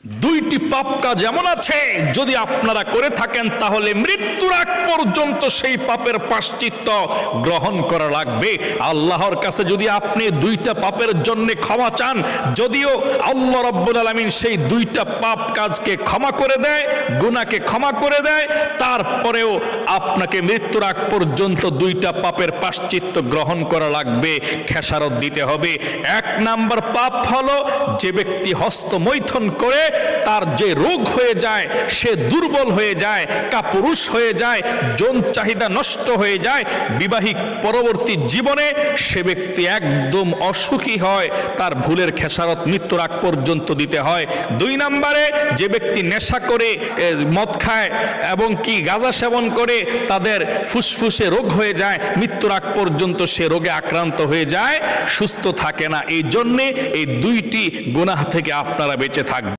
দুইটি পাপ কাজ এমন আছে, যদি আপনারা করে থাকেন তাহলে মৃত্যুর আগ পর্যন্ত সেই পাপের প্রায়শ্চিত্ত গ্রহণ করা লাগবে। আল্লাহর কাছে যদি আপনি দুইটা পাপের জন্য ক্ষমা চান, যদিও আল্লাহ রাব্বুল আলামিন সেই দুইটা পাপ কাজকে ক্ষমা করে দেয়, গুনাহকে ক্ষমা করে দেয়, তারপরেও আপনাকে মৃত্যুর আগ পর্যন্ত দুইটা পাপের প্রায়শ্চিত্ত গ্রহণ করা লাগবে, খেসারত দিতে হবে। এক নাম্বার পাপ হলো, যে ব্যক্তি হস্তমৈথুন করে তার যে রোগ হয়ে যায়, সে দুর্বল হয়ে যায়, কাপুরুষ হয়ে যায়, যৌন চাহিদা নষ্ট হয়ে যায়, বিবাহিক পরবর্তী জীবনে সে ব্যক্তি একদম অসুখী হয়, তার ভুলের খেসারত মৃত্যুর আগ পর্যন্ত দিতে হয়। দুই নম্বরে, যে ব্যক্তি নেশা করে, মদ খায় এবং কি গাঁজা সেবন করে, তাদের ফুসফুসে রোগ হয়ে যায়, মৃত্যুর আগ পর্যন্ত সে রোগে আক্রান্ত হয়ে যায়, সুস্থ থাকে না। এই জন্যে এই দুইটি গুনাহ থেকে আপনারা বেঁচে থাকবেন।